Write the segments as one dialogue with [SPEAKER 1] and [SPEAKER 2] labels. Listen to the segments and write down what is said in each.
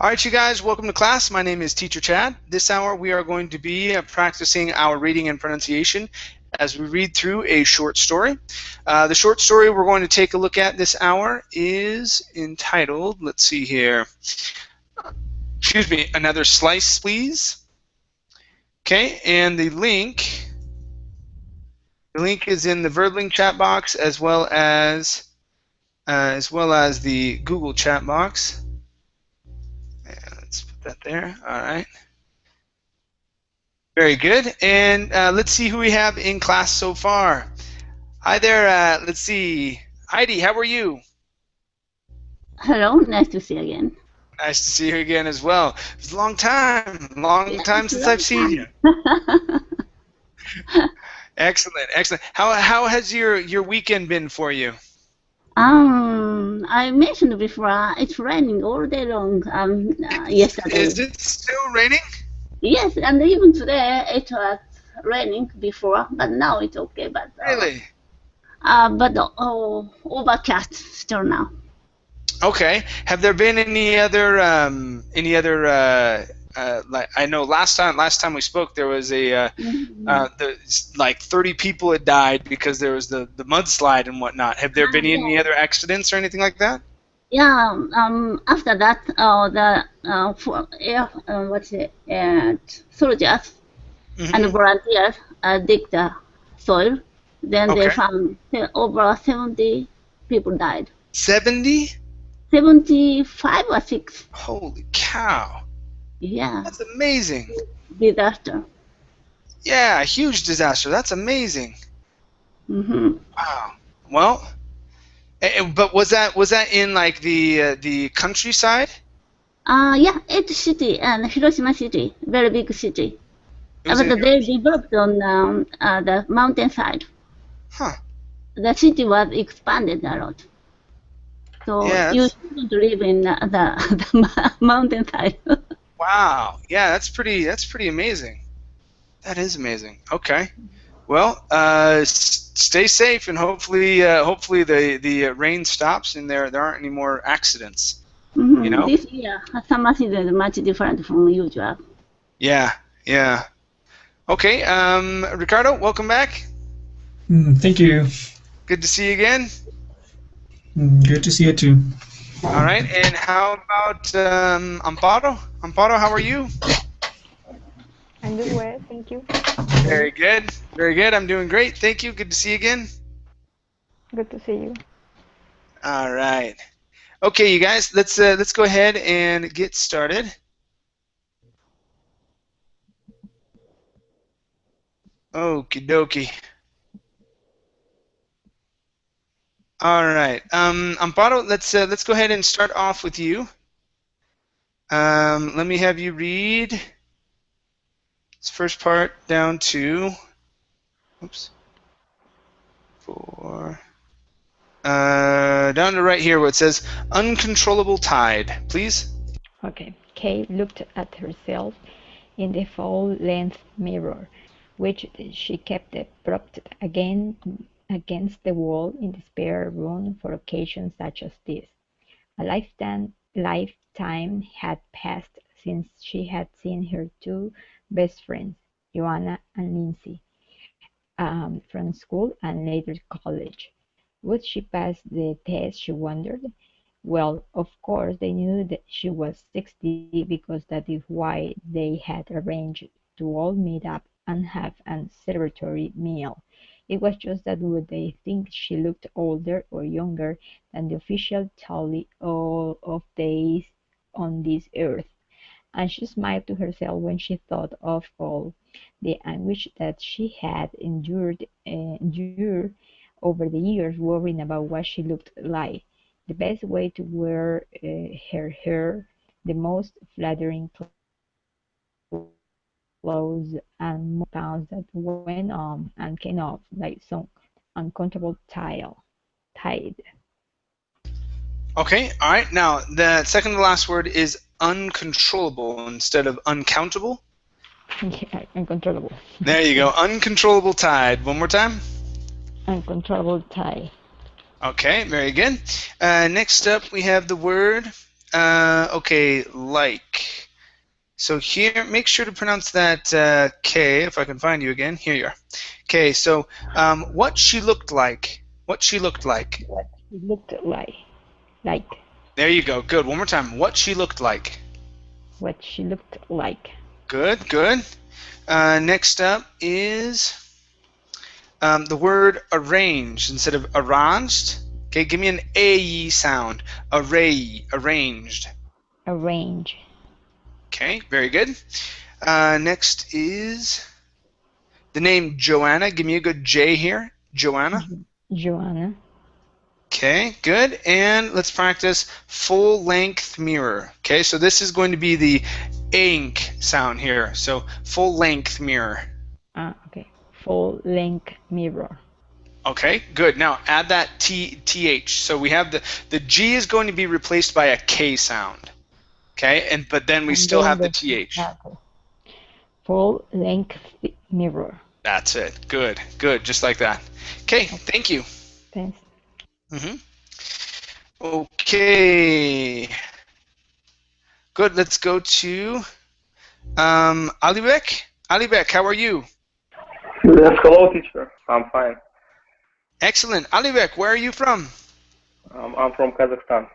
[SPEAKER 1] All right, you guys, welcome to class. My name is Teacher Chad. This hour we are going to be practicing our reading and pronunciation as we read through a short story. The short story we're going to take a look at this hour is entitled, let's see here, excuse me, Another Slice, Please. Okay, and the link is in the Verbling chat box as well as the Google chat box. Let's put that there. All right. Very good. And let's see who we have in class so far. Hi there. Let's see. Heidi, how are you?
[SPEAKER 2] Hello. Nice to see you again.
[SPEAKER 1] Nice to see you again as well. It's a long time. Long time since I've seen you. Excellent. Excellent. How has your weekend been for you?
[SPEAKER 2] I mentioned before, it's raining all day long. Yesterday.
[SPEAKER 1] Is it still raining?
[SPEAKER 2] Yes, and even today it was raining before, but now it's okay. But
[SPEAKER 1] Really?
[SPEAKER 2] But overcast still now.
[SPEAKER 1] Okay. Have there been any other like, I know last time we spoke there was like 30 people had died because there was the mudslide and whatnot. Have there been any other accidents or anything like that?
[SPEAKER 2] Yeah. After that, soldiers and volunteers dig the soil. Then they found over 70 people died.
[SPEAKER 1] 70?
[SPEAKER 2] 75 or 6.
[SPEAKER 1] Holy cow.
[SPEAKER 2] Yeah.
[SPEAKER 1] That's amazing.
[SPEAKER 2] Disaster.
[SPEAKER 1] Yeah, a huge disaster. That's amazing. Wow. Well, but was that in like the countryside?
[SPEAKER 2] Yeah, it's city and Hiroshima city, very big city. But they developed on the mountainside.
[SPEAKER 1] Huh.
[SPEAKER 2] The city was expanded a lot. So you shouldn't live in the mountainside.
[SPEAKER 1] Wow. Yeah, that's pretty amazing. That is amazing. Okay. Well, stay safe and hopefully the rain stops and there aren't any more accidents. You know?
[SPEAKER 2] This year, summer season is much different from usual.
[SPEAKER 1] Yeah. Yeah. Okay. Ricardo, welcome back.
[SPEAKER 3] Thank you.
[SPEAKER 1] Good to see you again.
[SPEAKER 3] Good to see you too.
[SPEAKER 1] All right. And how about Amparo? Amparo, how are you?
[SPEAKER 4] I'm doing well, thank you.
[SPEAKER 1] Very good. Very good. I'm doing great. Thank you. Good to see you again.
[SPEAKER 4] Good to see you.
[SPEAKER 1] All right. Okay, you guys, let's go ahead and get started. Okie dokie. All right. Amparo, let's go ahead and start off with you. Let me have you read this first part down to, oops, 4, down to right here where it says uncontrollable tide, please.
[SPEAKER 4] Okay. Kay looked at herself in the full-length mirror, which she kept propped against the wall in the spare room for occasions such as this. A lifetime had passed since she had seen her two best friends, Joanna and Lindsay, from school and later college. Would she pass the test, she wondered? Well, of course, they knew that she was 60 because that is why they had arranged to all meet up and have a celebratory meal. It was just that would they think she looked older or younger than the official tally of days on this earth. And she smiled to herself when she thought of all the anguish that she had endured over the years, worrying about what she looked like, the best way to wear her hair, the most flattering clothes, and more pounds that went on and came off like some uncomfortable tide.
[SPEAKER 1] Okay, all right. Now, the second to last word is uncontrollable instead of uncountable.
[SPEAKER 4] Yeah, uncontrollable.
[SPEAKER 1] There you go. Uncontrollable tide. One more time.
[SPEAKER 4] Uncontrollable tide.
[SPEAKER 1] Okay, very good. Next up, we have the word Okay, like. So here, make sure to pronounce that K, if I can find you again. Here you are. Okay, so what she looked like. What she looked like.
[SPEAKER 4] What she looked like. Like.
[SPEAKER 1] There you go. Good. One more time. What she looked like.
[SPEAKER 4] What she looked like.
[SPEAKER 1] Good, good. Next up is the word arranged instead of arranged. Okay, give me an A sound. Arranged.
[SPEAKER 4] Arrange.
[SPEAKER 1] Okay, very good. Next is the name Joanna. Give me a good J here. Joanna.
[SPEAKER 4] Joanna.
[SPEAKER 1] Okay, good. And let's practice full-length mirror. Okay, so this is going to be the ink sound here. So full-length mirror.
[SPEAKER 4] Okay. Full length mirror.
[SPEAKER 1] Okay, good. Now add that th. So we have the G is going to be replaced by a K sound. Okay, but then we still have the th.
[SPEAKER 4] Full length mirror.
[SPEAKER 1] That's it. Good, good. Just like that. Okay, thank you.
[SPEAKER 4] Thanks.
[SPEAKER 1] Okay. Good. Let's go to Alibek. Alibek, how are you?
[SPEAKER 5] Yes, hello, teacher. I'm fine.
[SPEAKER 1] Excellent. Alibek, where are you from?
[SPEAKER 5] I'm from Kazakhstan.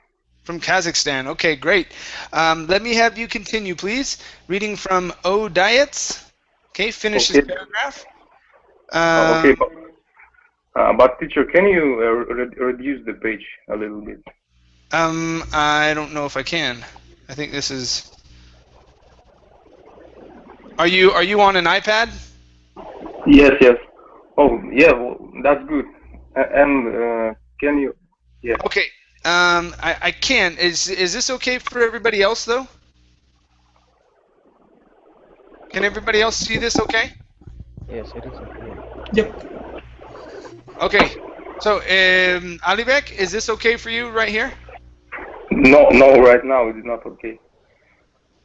[SPEAKER 1] From Kazakhstan. Okay, great. Let me have you continue, please. Reading from O Diets. Okay, finish this paragraph.
[SPEAKER 5] Okay, but teacher, can you reduce the page a little bit?
[SPEAKER 1] I don't know if I can. I think this is. Are you on an iPad?
[SPEAKER 5] Yes, yes. Oh, yeah. Well, that's good. And can you? Yeah.
[SPEAKER 1] Okay. I can. Is this okay for everybody else though? Can everybody else see this? Okay.
[SPEAKER 6] Yes, it is okay.
[SPEAKER 3] Yep.
[SPEAKER 1] Okay. So, Alibek, is this okay for you right here?
[SPEAKER 5] No, right now it is not okay.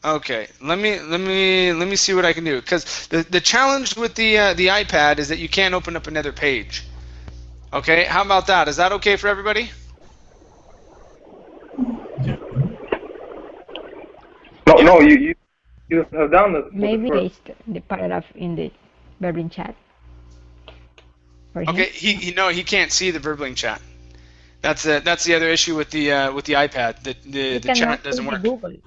[SPEAKER 1] Okay. Let me see what I can do. Because the challenge with the iPad is that you can't open up another page. Okay. How about that? Is that okay for everybody?
[SPEAKER 3] Yeah.
[SPEAKER 5] No, you have done it.
[SPEAKER 4] Maybe paste the paragraph in the Berlin chat.
[SPEAKER 1] Okay. He can't see the Verbling chat. That's the other issue with the iPad. The chat doesn't work.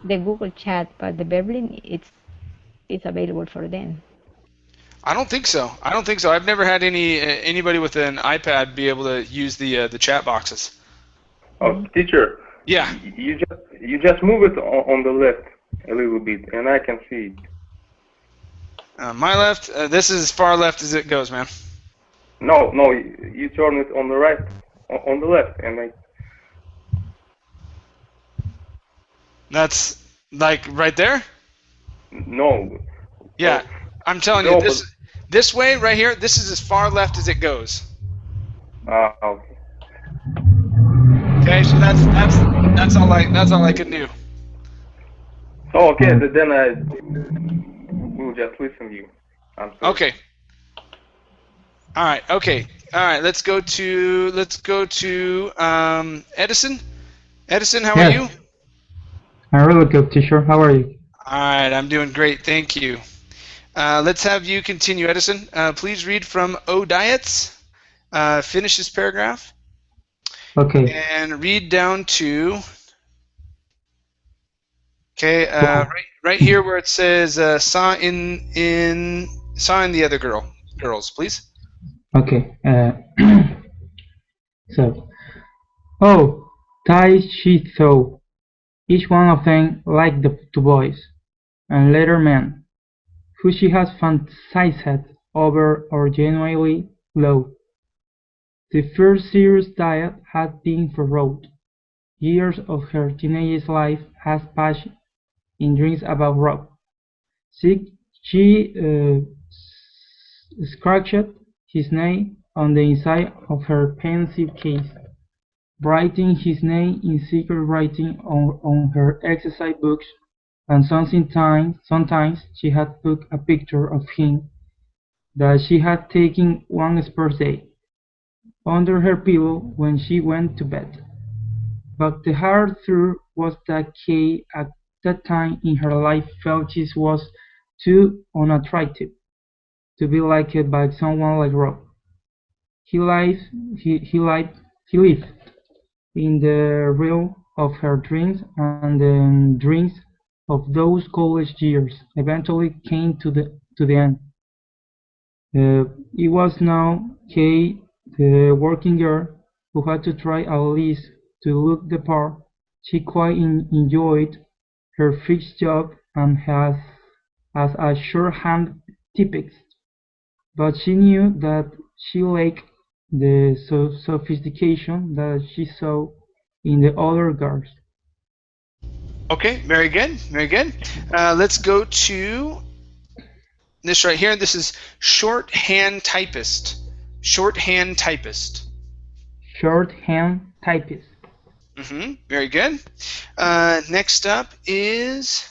[SPEAKER 4] The Google chat, but the Berlin it's available for them.
[SPEAKER 1] I don't think so. I've never had anybody with an iPad be able to use the chat boxes.
[SPEAKER 5] Oh, teacher.
[SPEAKER 1] Yeah.
[SPEAKER 5] You just move it on the left a little bit, and I can see it.
[SPEAKER 1] My left. This is as far left as it goes, man.
[SPEAKER 5] No, you turn it on the right, on the left, and I.
[SPEAKER 1] That's like right there.
[SPEAKER 5] No.
[SPEAKER 1] Yeah, I'm telling you, this way right here. This is as far left as it goes.
[SPEAKER 5] Okay.
[SPEAKER 1] Okay, so that's all I can do.
[SPEAKER 5] Oh, okay, then I will just listen to you. I'm sorry.
[SPEAKER 1] Okay. All right. Okay. All right. Let's go to Edison. Edison, how are you?
[SPEAKER 7] I'm really good, teacher. How are you?
[SPEAKER 1] All right. I'm doing great. Thank you. Let's have you continue, Edison. Please read from O Diets. Finish this paragraph.
[SPEAKER 7] Okay.
[SPEAKER 1] And read down to. Okay. Right here where it says saw in the other girls, please.
[SPEAKER 7] Okay. So, oh, ties she saw, each one of them like the two boys, and later men, who she has fantasized over or genuinely loved. The first serious diet had been for Rhoda. Years of her teenage life has passed in dreams about Rob. She scratched his name on the inside of her pencil case, writing his name in secret writing on her exercise books, and sometimes she had put a picture of him that she had taken one spring day under her pillow when she went to bed. But the hard truth was that Kay at that time in her life felt she was too unattractive to be liked by someone like Rob. He lived, he lived in the realm of her dreams, and the dreams of those college years eventually came to the end. It was now Kay, the working girl, who had to try at least to look the part. She quite enjoyed her fixed job and has as a shorthand typist, but she knew that she lacked the sophistication that she saw in the other girls.
[SPEAKER 1] Okay, very good, very good. Let's go to this right here. This is shorthand typist. Shorthand typist.
[SPEAKER 7] Shorthand typist.
[SPEAKER 1] Very good. Next up is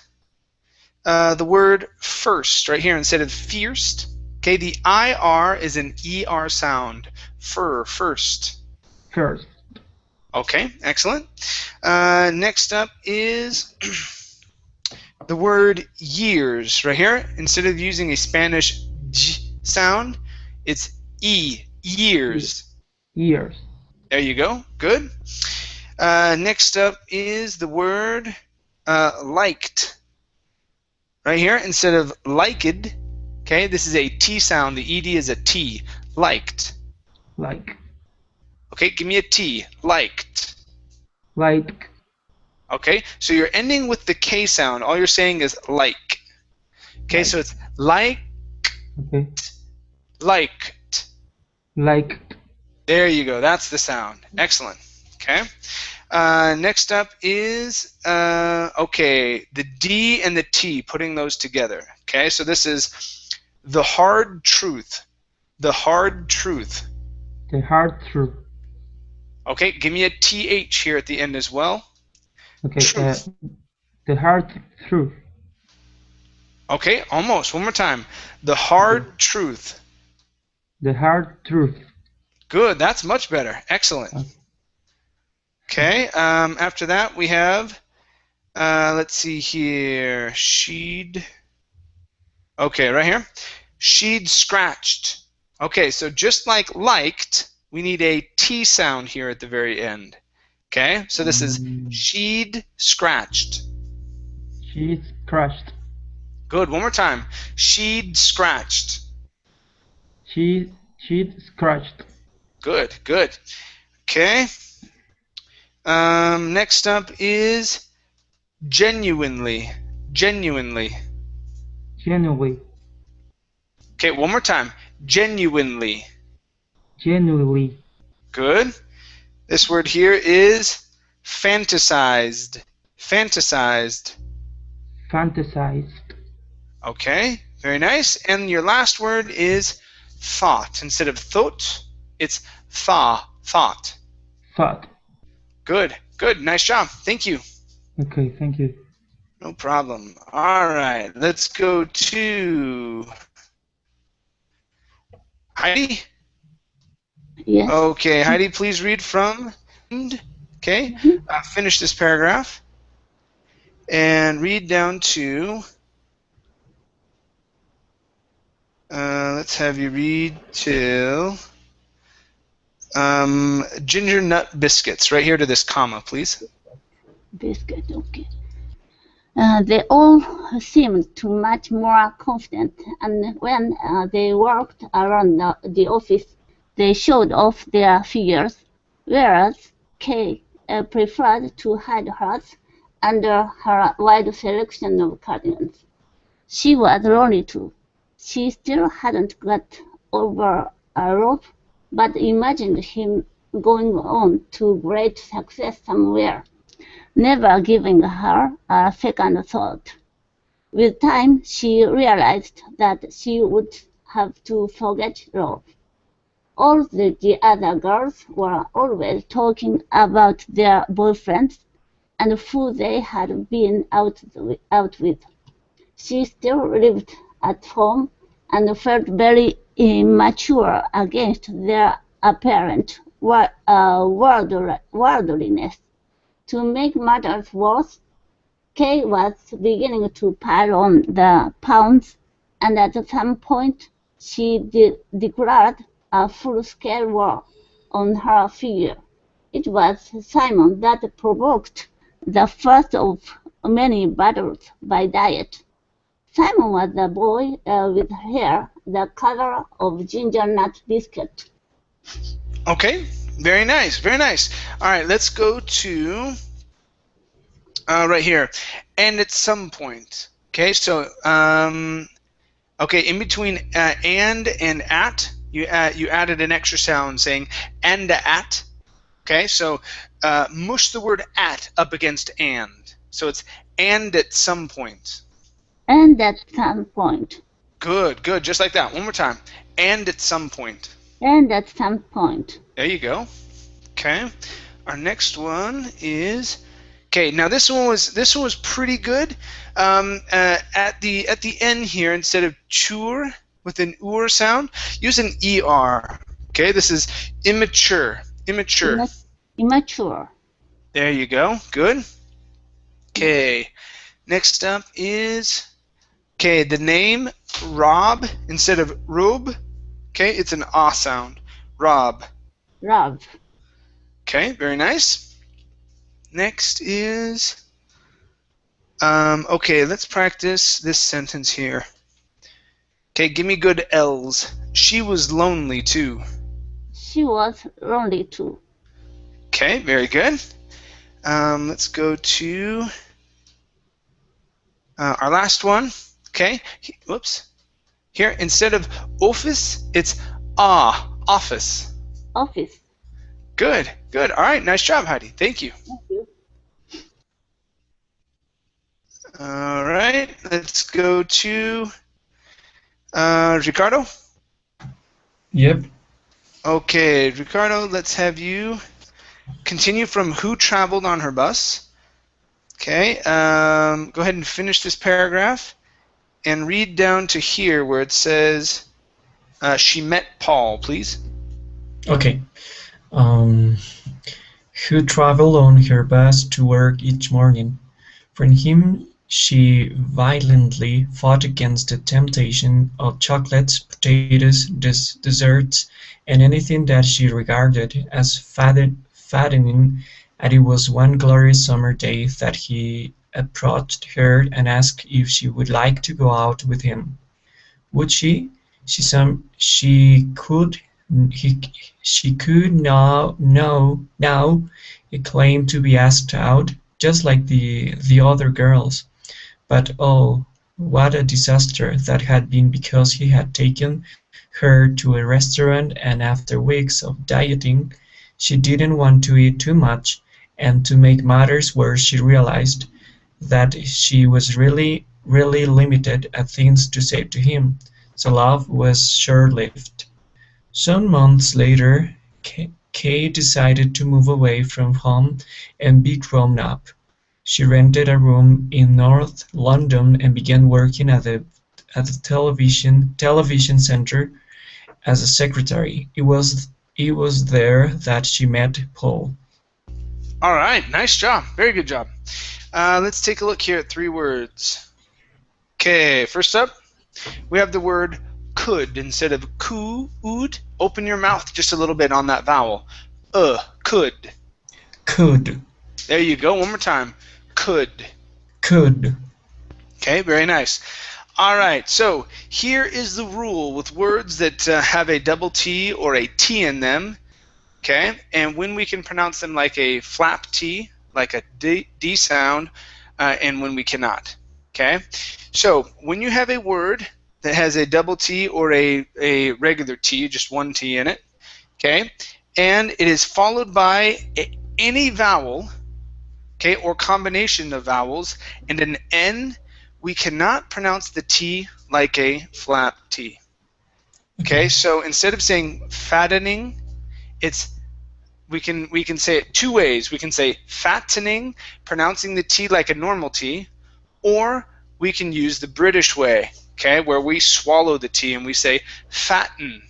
[SPEAKER 1] the word first right here instead of fierce. Okay, the IR is an ER sound. First.
[SPEAKER 7] First.
[SPEAKER 1] Okay, excellent. Next up is the word years right here. Instead of using a Spanish J sound, it's E, years.
[SPEAKER 7] Years.
[SPEAKER 1] There you go, good. Next up is the word liked. Right here, instead of liked, okay, this is a T sound. The ED is a T. Liked.
[SPEAKER 7] Like.
[SPEAKER 1] Okay, give me a T. Liked.
[SPEAKER 7] Like.
[SPEAKER 1] Okay, so you're ending with the K sound. All you're saying is like. Okay,
[SPEAKER 7] like.
[SPEAKER 1] So it's like.
[SPEAKER 7] Okay.
[SPEAKER 1] Liked.
[SPEAKER 7] Liked.
[SPEAKER 1] There you go. That's the sound. Excellent. Okay. Next up is okay, the D and the T, putting those together. Okay, so this is the hard truth. The hard truth.
[SPEAKER 7] The hard truth.
[SPEAKER 1] Okay, give me a TH here at the end as well.
[SPEAKER 7] Okay, the hard truth.
[SPEAKER 1] Okay, almost. One more time. The hard truth.
[SPEAKER 7] The hard truth.
[SPEAKER 1] Good, that's much better. Excellent. Okay, after that we have, let's see here, she'd, okay, right here, she'd scratched. Okay, so just like liked, we need a T sound here at the very end. Okay, so this is she'd scratched.
[SPEAKER 7] She'd scratched.
[SPEAKER 1] Good, one more time. She'd scratched.
[SPEAKER 7] She'd scratched.
[SPEAKER 1] Good, good. Okay. Next up is genuinely. Genuinely.
[SPEAKER 7] Genuinely.
[SPEAKER 1] Okay, one more time. Genuinely.
[SPEAKER 7] Genuinely.
[SPEAKER 1] Good. This word here is fantasized. Fantasized.
[SPEAKER 7] Fantasized.
[SPEAKER 1] Okay, very nice. And your last word is thought. Instead of thought, it's thought.
[SPEAKER 7] Thought.
[SPEAKER 1] Good, good. Nice job. Thank you.
[SPEAKER 7] Okay, thank you.
[SPEAKER 1] No problem. All right, let's go to Heidi.
[SPEAKER 2] Yes.
[SPEAKER 1] Okay, Heidi, please read from. Okay, finish this paragraph and read down to. Let's have you read till ginger nut biscuits. Right here to this comma, please.
[SPEAKER 2] Biscuit, okay. They all seemed too much more confident, and when they walked around the office, they showed off their figures, whereas Kay preferred to hide hers under her wide selection of cardigans. She was lonely too. She still hadn't got over Rob, but imagined him going on to great success somewhere, never giving her a second thought. With time, she realized that she would have to forget Rob. All the other girls were always talking about their boyfriends and who they had been out with. She still lived at home and felt very immature against their apparent worldliness. To make matters worse, Kay was beginning to pile on the pounds, and at some point she declared a full-scale war on her figure. It was Simon that provoked the first of many battles by diet. Simon was a boy with hair the color of ginger nut biscuit.
[SPEAKER 1] Okay, very nice, very nice. All right, let's go to right here. And at some point. Okay, so okay, in between and at, you added an extra sound saying and at. Okay, so mush the word at up against and. So it's and at some point.
[SPEAKER 2] And at some point.
[SPEAKER 1] Good, good, just like that. One more time. And at some point.
[SPEAKER 2] And at some point.
[SPEAKER 1] There you go. Okay. Our next one is okay. Now this one was pretty good. At the end here, instead of chur with an ur sound, use an er. Okay. This is immature. Immature.
[SPEAKER 2] Immature.
[SPEAKER 1] There you go. Good. Okay. Next up is okay. The name Rob instead of Rub. Okay, it's an ah sound. Rob.
[SPEAKER 2] Rob.
[SPEAKER 1] Okay, very nice. Next is okay, let's practice this sentence here. Okay, give me good L's. She was lonely too.
[SPEAKER 2] She was lonely too.
[SPEAKER 1] Okay, very good. Let's go to our last one. Okay, whoops. Here, instead of office, it's office.
[SPEAKER 2] Office.
[SPEAKER 1] Good, good. All right, nice job, Heidi. Thank you.
[SPEAKER 2] Thank you.
[SPEAKER 1] All right, let's go to Ricardo.
[SPEAKER 3] Yep.
[SPEAKER 1] Okay, Ricardo, let's have you continue from who traveled on her bus. Okay, go ahead and finish this paragraph and read down to here where it says she met Paul, please.
[SPEAKER 3] Okay. Who traveled on her bus to work each morning. From him, she violently fought against the temptation of chocolates, potatoes, desserts, and anything that she regarded as fattening, and it was one glorious summer day that he approached her and asked if she would like to go out with him. Would she? She could now. He claimed to be asked out, just like the other girls. But oh, what a disaster that had been, because he had taken her to a restaurant, and after weeks of dieting, she didn't want to eat too much, and to make matters worse, she realized that she was really limited at things to say to him, so love was short-lived. Some months later, Kay decided to move away from home and be grown up. She rented a room in North London and began working at the television centre as a secretary. It was there that she met Paul.
[SPEAKER 1] All right, nice job. Very good job. Let's take a look here at 3 words. Okay, first up, we have the word could instead of could. Open your mouth just a little bit on that vowel. Could.
[SPEAKER 3] Could.
[SPEAKER 1] There you go. One more time. Could.
[SPEAKER 3] Could.
[SPEAKER 1] Okay, very nice. All right, so here is the rule with words that have a double T or a T in them. Okay, and when we can pronounce them like a flap T, like a D sound, and when we cannot. Okay, so when you have a word that has a double T or a regular T, just one T in it, okay, and it is followed by any vowel, okay, or combination of vowels, and an N, we cannot pronounce the T like a flap T. Okay, so instead of saying fattening, we can say it 2 ways. We can say fattening, pronouncing the T like a normal T, or we can use the British way, okay, where we swallow the T and we say fatten,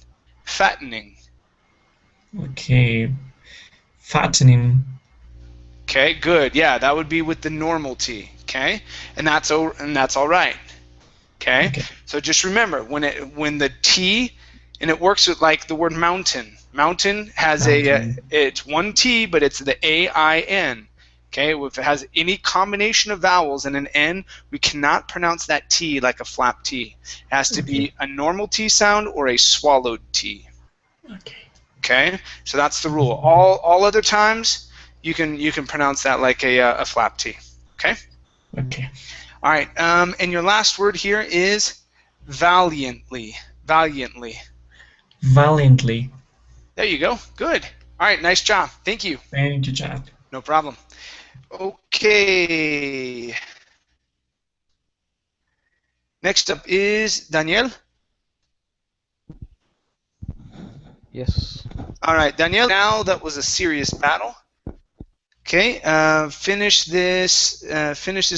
[SPEAKER 1] fattening.
[SPEAKER 3] Okay, fattening.
[SPEAKER 1] Okay, good. Yeah, that would be with the normal T. Okay, and that's all right. Okay,
[SPEAKER 3] Okay.
[SPEAKER 1] so just remember when the T, and it works with like the word mountain. Mountain has
[SPEAKER 3] Mountain.
[SPEAKER 1] it's one T, but it's the AIN. Okay, if it has any combination of vowels and an N, we cannot pronounce that T like a flap T. It has to
[SPEAKER 3] Okay.
[SPEAKER 1] be a normal T sound or a swallowed T.
[SPEAKER 3] Okay.
[SPEAKER 1] Okay, so that's the rule. All other times you can pronounce that like a flap T. Okay.
[SPEAKER 3] Okay.
[SPEAKER 1] All right. And your last word here is valiantly. Valiantly.
[SPEAKER 3] Valiantly.
[SPEAKER 1] There you go. Good. All right. Nice job. Thank you.
[SPEAKER 3] Thank you, Chad.
[SPEAKER 1] No problem. Okay. Next up is Daniel.
[SPEAKER 6] Yes.
[SPEAKER 1] All right, Daniel. Now that was a serious battle. Okay. Finish this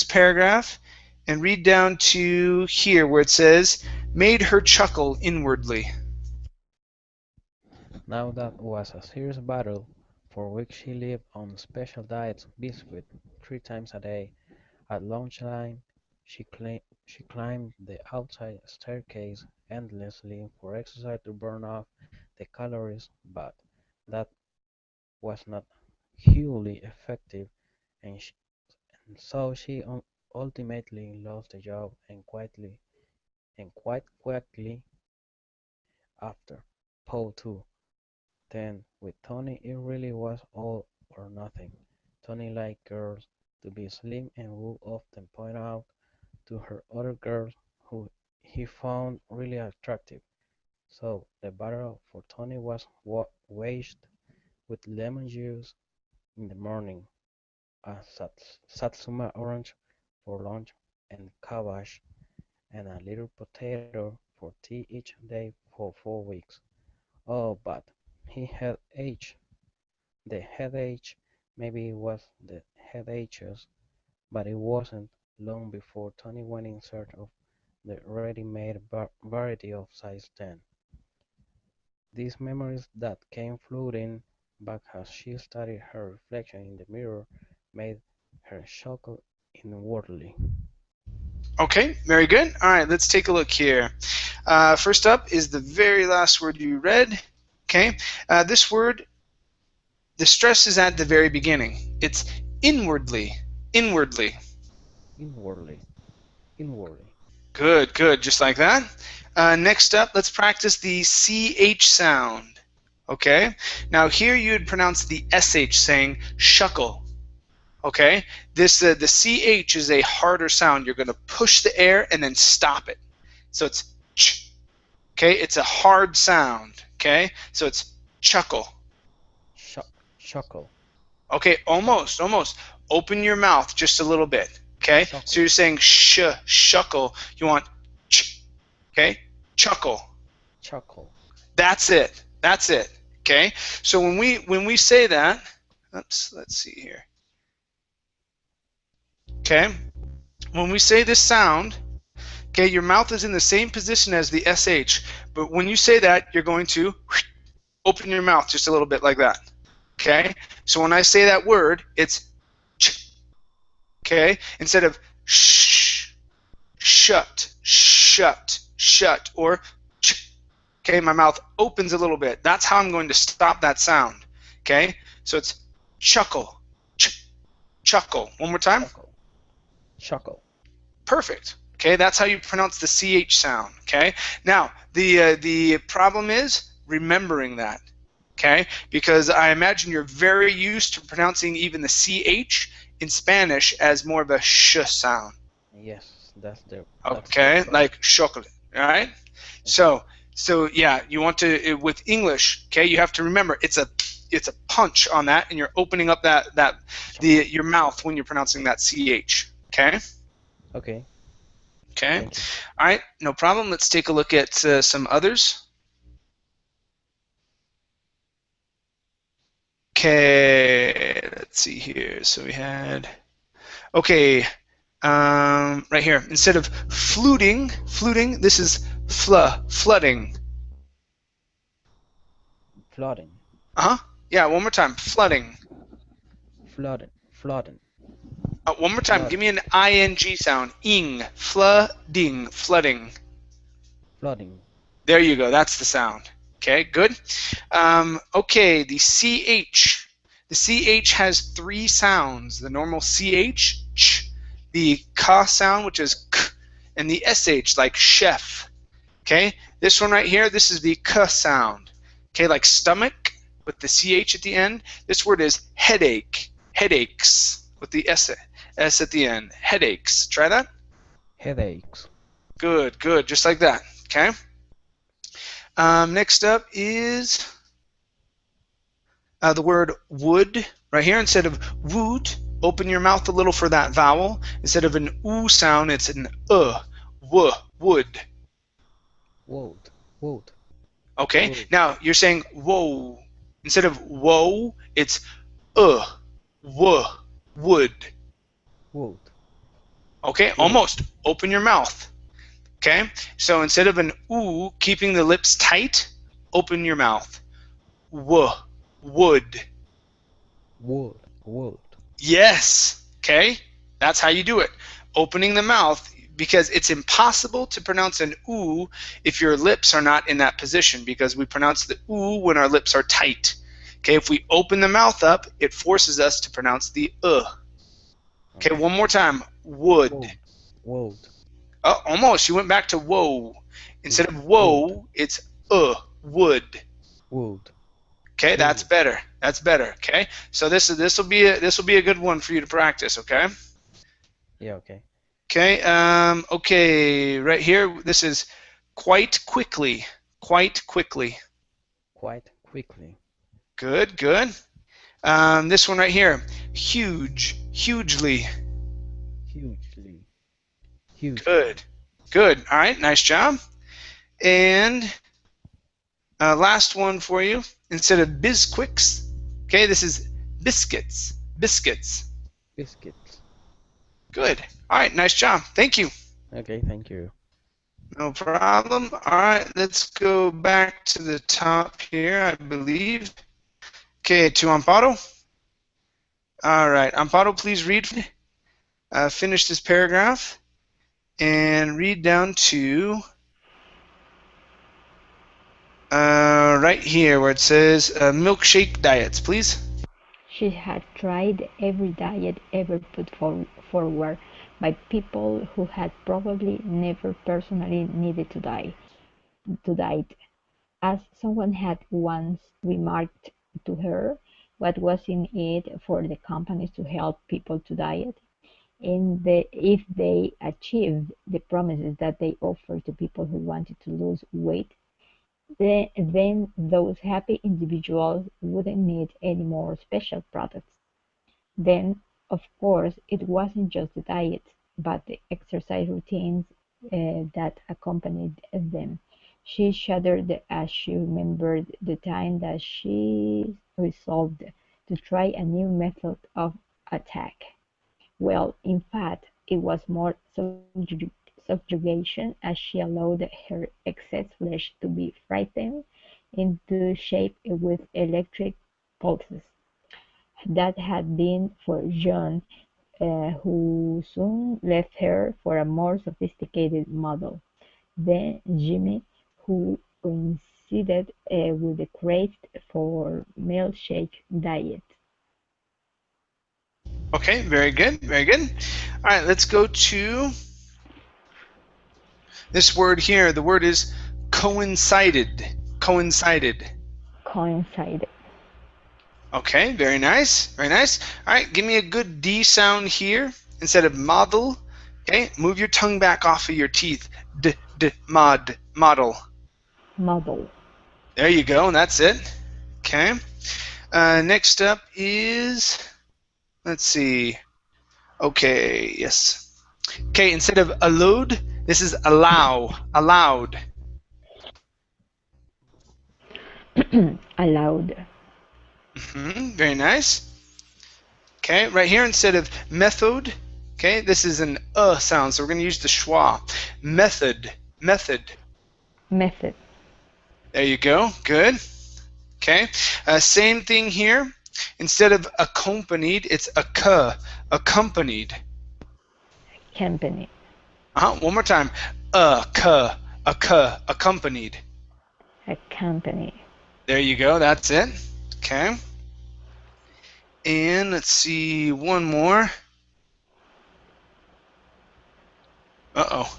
[SPEAKER 1] paragraph and read down to here where it says, "Made her chuckle inwardly."
[SPEAKER 6] Now that was a serious battle. For weeks she lived on special diets, biscuit, 3 times a day. At lunchtime, she climbed the outside staircase endlessly for exercise to burn off the calories, but that was not hugely effective, and, and so she ultimately lost the job and quite quickly after. Paul too. Then with Tony it really was all or nothing. Tony liked girls to be slim and would often point out to her other girls who he found really attractive. So the battle for Tony was waged with lemon juice in the morning, a satsuma orange for lunch, and cabbage and a little potato for tea each day for 4 weeks. Oh, but he had age. The headache, maybe it was the headaches, but it wasn't long before Tony went in search of the ready-made variety of size 10. These memories that came flooding back as she studied her reflection in the mirror made her chuckle inwardly.
[SPEAKER 1] Okay, very good. All right, let's take a look here. First up is the very last word you read. Okay, this word, the stress is at the very beginning. It's inwardly. Inwardly.
[SPEAKER 6] Inwardly, inwardly.
[SPEAKER 1] Good, good, just like that. Next up, let's practice the CH sound. Okay, now here you would pronounce the SH saying shuckle. Okay, this the CH is a harder sound. You're going to push the air and then stop it. So it's ch. Okay, it's a hard sound. Okay, so it's chuckle.
[SPEAKER 6] Chuckle.
[SPEAKER 1] Okay, almost, almost. Open your mouth just a little bit. Okay, so
[SPEAKER 6] Chuckle.
[SPEAKER 1] you're saying shuckle. You want ch. Okay, chuckle.
[SPEAKER 6] Chuckle.
[SPEAKER 1] That's it. That's it. Okay, so when we say that, oops, let's see here. Okay, when we say this sound, okay, your mouth is in the same position as the SH, but when you say that, you're going to open your mouth just a little bit like that. Okay, so when I say that word, it's ch. Okay, instead of shh, shut, shut, shut, or ch. Okay, my mouth opens a little bit. That's how I'm going to stop that sound. Okay, so it's chuckle, ch, chuckle. One more time.
[SPEAKER 6] Chuckle. Chuckle.
[SPEAKER 1] Perfect. Okay, that's how you pronounce the CH sound. Okay, now the problem is remembering that. Okay, because I imagine you're very used to pronouncing even the CH in Spanish as more of a sh sound.
[SPEAKER 6] Yes, that's the
[SPEAKER 1] Okay,
[SPEAKER 6] problem.
[SPEAKER 1] like chocolate. All right.
[SPEAKER 6] Okay.
[SPEAKER 1] So yeah, you want to with English. Okay, you have to remember it's a punch on that, and you're opening up your mouth when you're pronouncing that CH. Okay.
[SPEAKER 6] Okay.
[SPEAKER 1] Okay.
[SPEAKER 6] Thank you.
[SPEAKER 1] All right, no problem. Let's take a look at some others. Okay, let's see here. So we had, okay, right here. Instead of fluting, this is flooding.
[SPEAKER 6] Flooding.
[SPEAKER 1] Uh-huh. Yeah, one more time. Flooding.
[SPEAKER 6] Flooding. Flooding.
[SPEAKER 1] One more time.
[SPEAKER 6] Flood.
[SPEAKER 1] Give me an ing sound. Ing. Flooding. Flooding.
[SPEAKER 6] Flooding.
[SPEAKER 1] There you go. That's the sound. Okay, good. Okay, the CH. The CH has 3 sounds. The normal CH, ch, the K sound, which is K, and the SH, like chef. Okay, this one right here, this is the K sound. Okay, like stomach with the CH at the end. This word is headache. Headaches with the S at the end. Headaches. Try that.
[SPEAKER 6] Headaches.
[SPEAKER 1] Good, good. Just like that. Okay. Next up is the word would. Right here, instead of would, open your mouth a little for that vowel. Instead of an oo sound, it's an would.
[SPEAKER 6] Wood. Wood.
[SPEAKER 1] Okay,
[SPEAKER 6] Wood.
[SPEAKER 1] now you're saying whoa. Instead of whoa, it's would.
[SPEAKER 6] Wood.
[SPEAKER 1] Okay, almost. Open your mouth. Okay, so instead of an oo, keeping the lips tight, open your mouth. Would.
[SPEAKER 6] Wood. Wood.
[SPEAKER 1] Yes. Okay, that's how you do it. Opening the mouth, because it's impossible to pronounce an oo if your lips are not in that position, because we pronounce the oo when our lips are tight. Okay, if we open the mouth up, it forces us to pronounce the Okay, one more time. Would.
[SPEAKER 6] Wood.
[SPEAKER 1] Oh, almost. You went back to whoa. Instead of whoa, it's would.
[SPEAKER 6] Wood.
[SPEAKER 1] Okay, that's better. That's better. Okay, so this will be a good one for you to practice. Okay.
[SPEAKER 6] Yeah. Okay.
[SPEAKER 1] Okay. Okay. Right here, this is quite quickly. Quite quickly.
[SPEAKER 6] Quite quickly.
[SPEAKER 1] Good. Good. This one right here. Huge. Hugely.
[SPEAKER 6] Hugely. Huge.
[SPEAKER 1] Good. Good. All right. Nice job. And last one for you. Instead of bisquicks, okay, this is biscuits. Biscuits.
[SPEAKER 6] Biscuits.
[SPEAKER 1] Good. All right. Nice job. Thank you.
[SPEAKER 6] Okay. Thank you.
[SPEAKER 1] No problem. All right. Let's go back to the top here, I believe. Okay, to Amparo. All right. Amparo, please read. Finish this paragraph and read down to right here where it says milkshake diets, please.
[SPEAKER 4] She had tried every diet ever put forward by people who had probably never personally needed to diet. As someone had once remarked to her, what was in it for the companies to help people to diet? And if they achieved the promises that they offered to people who wanted to lose weight, then those happy individuals wouldn't need any more special products. Then, of course, it wasn't just the diet, but the exercise routines that accompanied them. She shuddered as she remembered the time that she resolved to try a new method of attack. Well, in fact, it was more subjugation, as she allowed her excess flesh to be frightened into shape with electric pulses. That had been for John, who soon left her for a more sophisticated model. Then Jimmy, who coincided with the craze for milkshake diet.
[SPEAKER 1] Okay, very good, very good. All right, let's go to this word here. The word is coincided. Coincided.
[SPEAKER 4] Coincided.
[SPEAKER 1] Okay, very nice, very nice. All right, give me a good D sound here instead of model. Okay, move your tongue back off of your teeth. Model.
[SPEAKER 4] Model.
[SPEAKER 1] There you go, and that's it. Okay. Next up is, let's see. Okay, yes. Okay, instead of allowed, this is allow. Allowed.
[SPEAKER 4] Allowed.
[SPEAKER 1] Very nice. Okay, right here instead of method, okay, this is an sound, so we're going to use the schwa. Method. Method.
[SPEAKER 4] Method.
[SPEAKER 1] There you go. Good. Okay. Same thing here. Instead of accompanied, it's accompanied.
[SPEAKER 4] Company.
[SPEAKER 1] One more time. Accompanied.
[SPEAKER 4] Accompany.
[SPEAKER 1] There you go. That's it. Okay. And let's see one more. Uh-oh.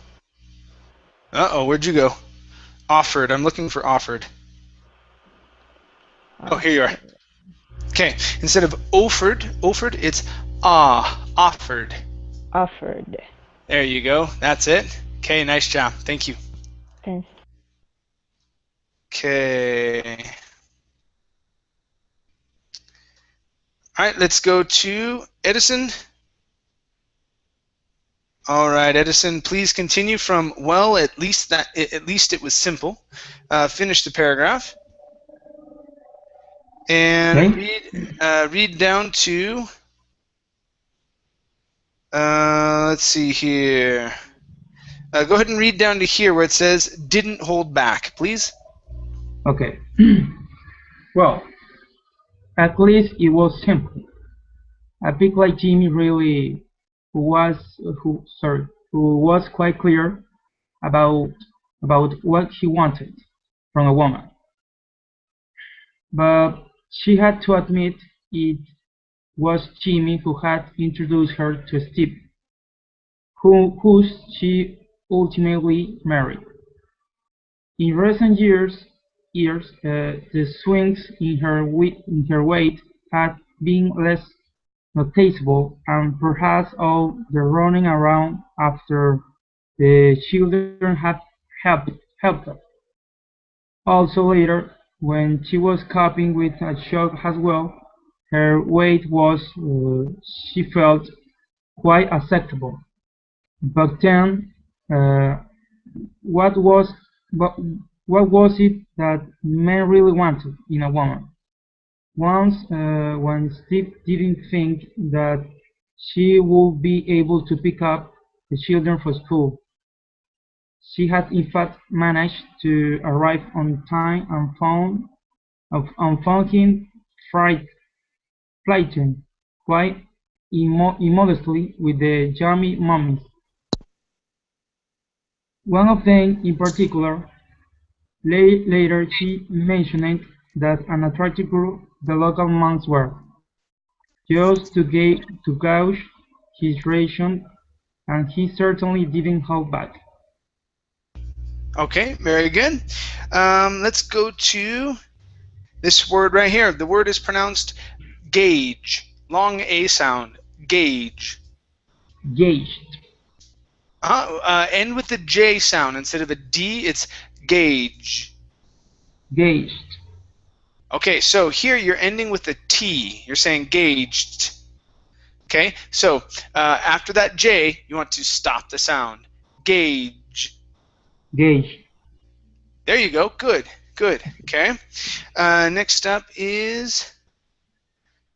[SPEAKER 1] Uh-oh, where'd you go? Offered. I'm looking for offered. Oh, here you are. Okay. Instead of offered, it's offered.
[SPEAKER 4] Offered.
[SPEAKER 1] There you go. That's it. Okay, nice job. Thank you.
[SPEAKER 4] Thanks.
[SPEAKER 1] Okay. All right, let's go to Edison. All right, Edison, please continue from well. At least it was simple. Finish the paragraph and read down to. Let's see here. Go ahead and read down to here where it says "didn't hold back," please.
[SPEAKER 7] Okay. Well, at least it was simple. A pig like Jimmy really, who was quite clear about what he wanted from a woman. But she had to admit it was Jimmy who had introduced her to Steve, who she ultimately married. In recent years, the swings in her weight had been less noticeable, and perhaps all the running around after the children had helped her. Also later, when she was coping with a shock as well, her weight was, she felt, quite acceptable. But then, uh, what was but what was it that men really wanted in a woman? Once, when Steve didn't think that she would be able to pick up the children for school, she had in fact managed to arrive on time and found him flirting quite immodestly with the jammy mummies. One of them in particular. Later she mentioned that an attractive group the local monks were, just to gauge his reaction, and he certainly didn't hold back.
[SPEAKER 1] Okay, very good. Let's go to this word right here. The word is pronounced gauge. Long A sound. Gauge.
[SPEAKER 7] Gauged.
[SPEAKER 1] End with the J sound. Instead of a D, it's gauge.
[SPEAKER 7] Gauged.
[SPEAKER 1] Okay, so here you're ending with a T. You're saying gauged. Okay, so after that J, you want to stop the sound. Gauge.
[SPEAKER 7] Gauge.
[SPEAKER 1] There you go. Good. Good. Okay. Next up is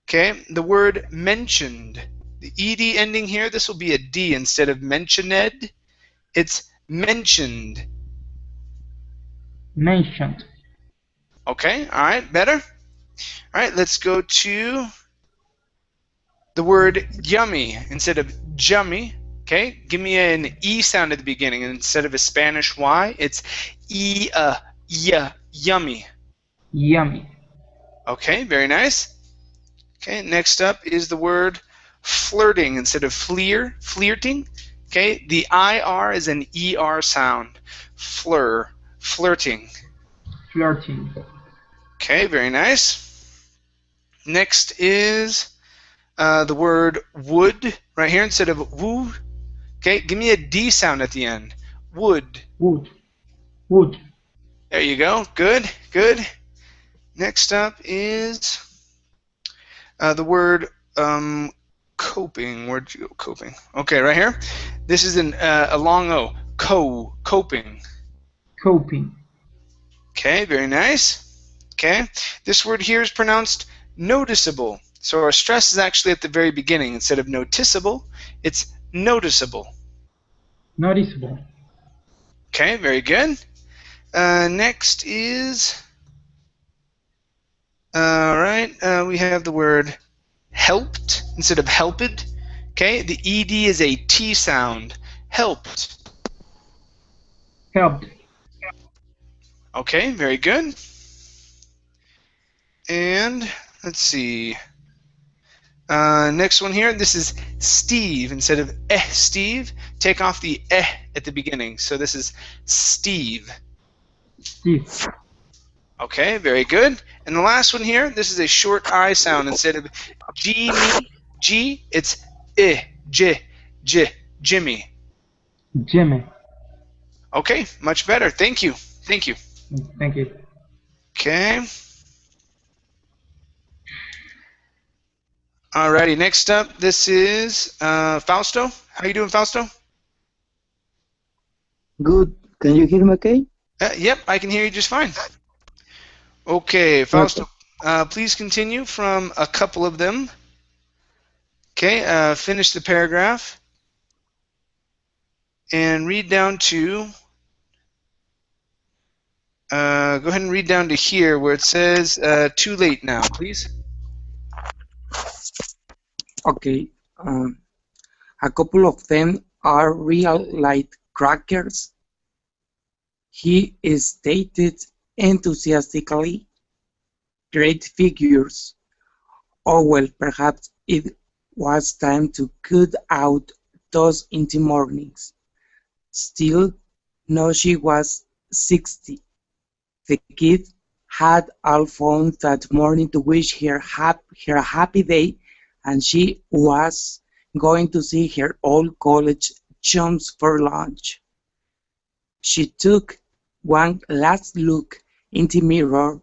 [SPEAKER 1] the word mentioned. The ed ending here, this will be a D instead of mentioned. It's mentioned.
[SPEAKER 7] Mentioned.
[SPEAKER 1] Okay. All right. Better. All right. Let's go to the word yummy instead of jummy. Okay. Give me an E sound at the beginning. Instead of a Spanish Y, it's yummy.
[SPEAKER 7] Yummy.
[SPEAKER 1] Okay. Very nice. Okay, next up is the word flirting instead of flirting. Okay, the IR is an ER sound. Flirting.
[SPEAKER 7] Flirting.
[SPEAKER 1] Okay, very nice. Next is the word would right here instead of woo. Okay, give me a D sound at the end. Would.
[SPEAKER 7] Would. Would.
[SPEAKER 1] There you go. Good, good. Next up is the word coping. Where'd you go? Coping. Okay, right here. This is a long O. Coping.
[SPEAKER 7] Coping.
[SPEAKER 1] Okay, very nice. Okay, this word here is pronounced noticeable. So our stress is actually at the very beginning. Instead of noticeable, it's noticeable.
[SPEAKER 7] Noticeable.
[SPEAKER 1] Okay, very good. Next is All right, we have the word helped instead of helped. Okay, the ed is a T sound. Helped.
[SPEAKER 7] Helped.
[SPEAKER 1] Okay, very good. And let's see. Next one here, this is Steve instead of Steve. Take off the at the beginning. So this is Steve.
[SPEAKER 7] Steve.
[SPEAKER 1] Okay, very good. And the last one here, this is a short I sound. Instead of G, me, G, it's J, Jimmy.
[SPEAKER 7] Jimmy.
[SPEAKER 1] Okay, much better. Thank you. Thank you.
[SPEAKER 7] Thank you.
[SPEAKER 1] Okay. Alrighty, next up, this is Fausto. How you doing, Fausto?
[SPEAKER 8] Good. Can you hear me okay?
[SPEAKER 1] Yep, I can hear you just fine. Okay, Fausto, please continue from a couple of them. Okay, finish the paragraph and read down to, go ahead and read down to here where it says too late now, please.
[SPEAKER 8] Okay. A couple of them are real light crackers. He stated enthusiastically. Great figures. Oh well, perhaps it was time to cut out those empty mornings. Still, no, she was 60. The kid had all phoned that morning to wish her a happy day, and she was going to see her old college chums for lunch. She took one last look in the mirror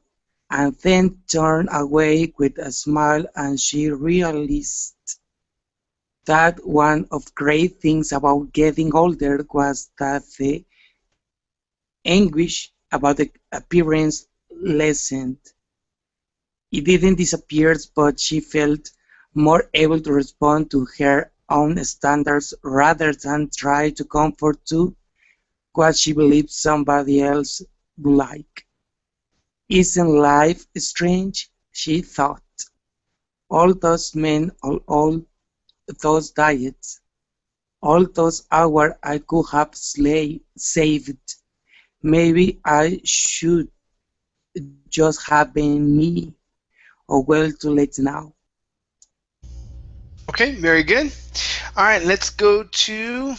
[SPEAKER 8] and then turned away with a smile, and she realized that one of the great things about getting older was that the anguish about the appearance lessened. It didn't disappear, but she felt more able to respond to her own standards rather than try to conform to what she believed somebody else would like. Isn't life strange? She thought. All those men, all those diets, all those hours I could have saved. Maybe I should just have been me. Oh well, too late now.
[SPEAKER 1] Okay, very good. All right, let's go to,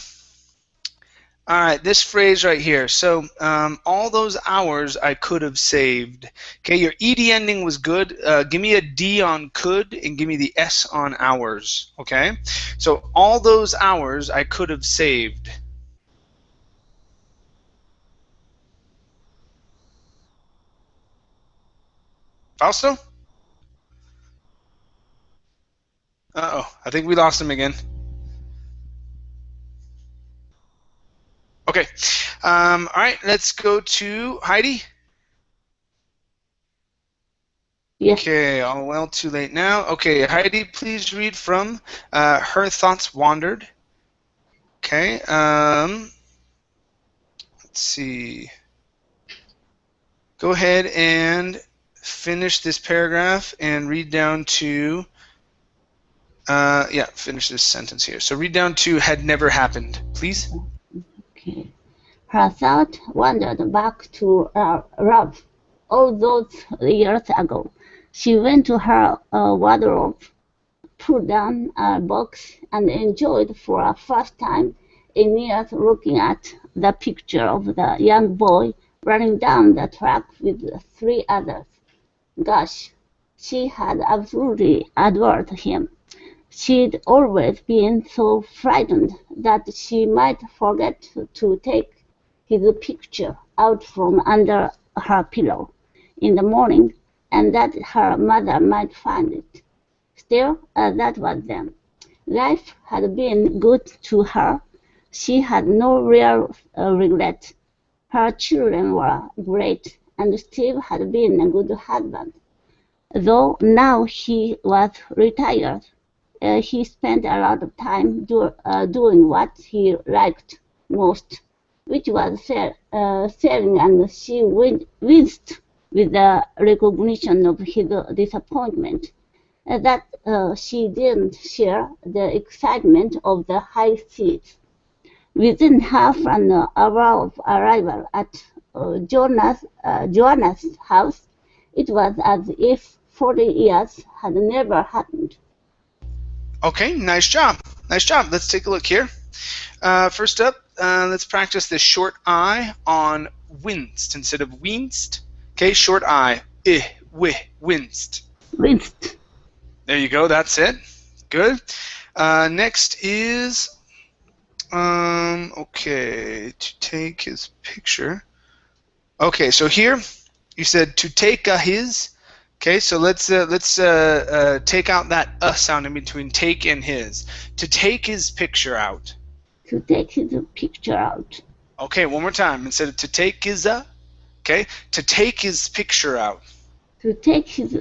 [SPEAKER 1] all right, this phrase right here. So all those hours I could have saved. Okay, your ed ending was good. Give me a D on could and give me the S on hours. Okay, so all those hours I could have saved. Fausto? Uh-oh, I think we lost him again. Okay, all right, let's go to Heidi.
[SPEAKER 2] Yes.
[SPEAKER 1] Okay, oh well, too late now. Okay, Heidi, please read from Her Thoughts Wandered. Okay, let's see. Go ahead and finish this paragraph and read down to, yeah, finish this sentence here. So read down to had never happened, please.
[SPEAKER 2] Okay. Her thought wandered back to Ralph all those years ago. She went to her wardrobe, pulled down a box, and enjoyed for a first time in years looking at the picture of the young boy running down the track with the three others. Gosh, she had absolutely adored him. She'd always been so frightened that she might forget to take his picture out from under her pillow in the morning, and that her mother might find it. Still, that was then. Life had been good to her. She had no real regret. Her children were great, and Steve had been a good husband. Though now he was retired, he spent a lot of time doing what he liked most, which was sailing, and she winced with the recognition of his disappointment, that she didn't share the excitement of the high seas. Within half an hour of arrival at Joanna's house, it was as if 40 years had never happened.
[SPEAKER 1] Okay, nice job. Nice job. Let's take a look here. First up, let's practice the short I on winced instead of winced. Okay, short I. Winced.
[SPEAKER 2] Winced.
[SPEAKER 1] There you go. That's it. Good. Next is okay, to take his picture. Okay, so here you said to take his. Okay, so let's take out that sound in between take and his. To take his picture out.
[SPEAKER 2] To take his picture out.
[SPEAKER 1] Okay, one more time. Instead of to take his okay, to take his picture out.
[SPEAKER 2] To take his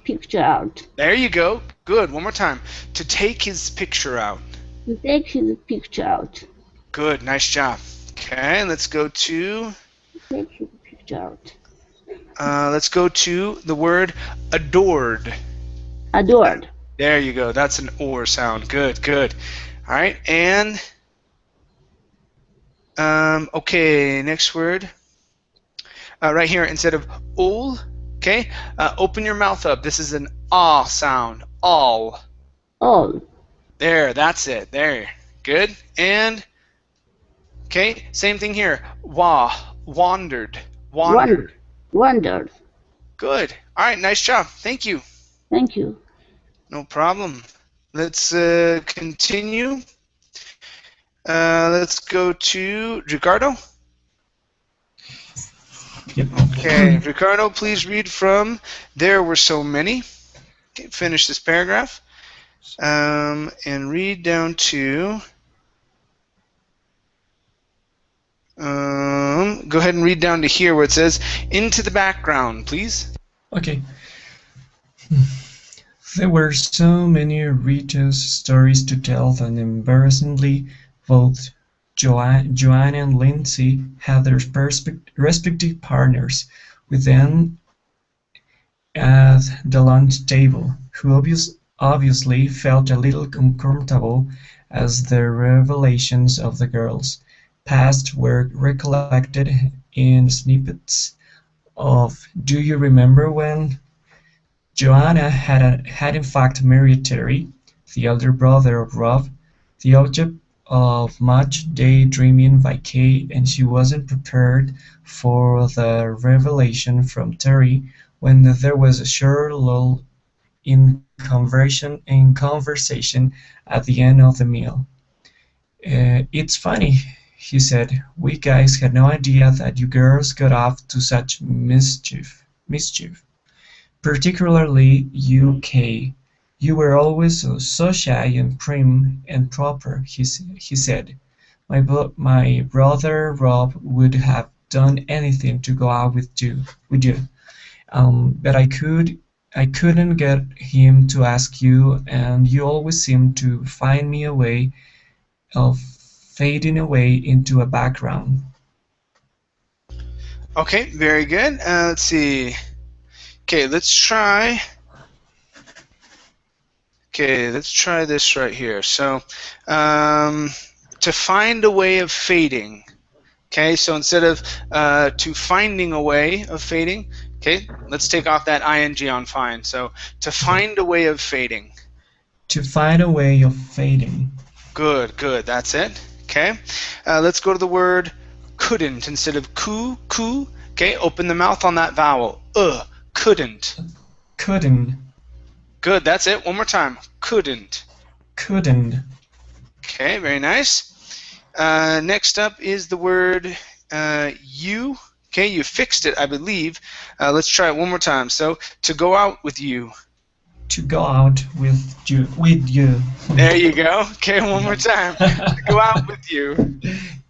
[SPEAKER 2] picture out.
[SPEAKER 1] There you go. Good. One more time. To take his picture out.
[SPEAKER 2] To take his picture out.
[SPEAKER 1] Good. Nice job. Okay, let's go to.
[SPEAKER 2] Take his picture out.
[SPEAKER 1] Let's go to the word adored.
[SPEAKER 2] Adored.
[SPEAKER 1] There you go. That's an or sound. Good. Good. All right, and okay, next word. Right here, instead of all, okay, open your mouth up. This is an ah sound. All.
[SPEAKER 2] All.
[SPEAKER 1] There, that's it. There. Good. And okay, same thing here. Wandered. Wandered.
[SPEAKER 2] Wandered.
[SPEAKER 1] Good. All right, nice job. Thank you.
[SPEAKER 2] Thank you.
[SPEAKER 1] No problem. Let's continue. Let's go to Ricardo.
[SPEAKER 3] Yep.
[SPEAKER 1] Okay, Ricardo, please read from There Were So Many. Okay, finish this paragraph. And read down to... go ahead and read down to here where it says, into the background, please.
[SPEAKER 3] Okay. There were so many ridiculous stories to tell that embarrassingly both Joanna and Lindsay had their respective partners with them at the lunch table, who obviously felt a little uncomfortable as the revelations of the girls' past were recollected in snippets of "Do you remember when?" Joanna had in fact married Terry, the elder brother of Rob, the object of much daydreaming by Kay, and she wasn't prepared for the revelation from Terry when there was a short lull in conversation at the end of the meal. It's funny, he said. We guys had no idea that you girls got off to such mischief. Particularly you, Kay. You were always so shy and prim and proper, he said. My brother Rob would have done anything to go out with you. But I couldn't get him to ask you, and you always seemed to find me a way of fading away into a background.
[SPEAKER 1] Okay, very good. Let's see. Okay, let's try this right here. So, to find a way of fading. Okay, so instead of to finding a way of fading, okay, let's take off that ing on find. So, to find a way of fading.
[SPEAKER 3] To find a way of fading.
[SPEAKER 1] Good, good, that's it. Okay, let's go to the word couldn't instead of ku. Okay, open the mouth on that vowel. Couldn't.
[SPEAKER 3] Couldn't.
[SPEAKER 1] Good, that's it. One more time. Couldn't.
[SPEAKER 3] Couldn't.
[SPEAKER 1] Okay, very nice. Next up is the word you. Okay, you fixed it, I believe. Let's try it one more time. So, to go out with you.
[SPEAKER 3] To go out with you.
[SPEAKER 1] There you go. Okay, one more time. To go out with you.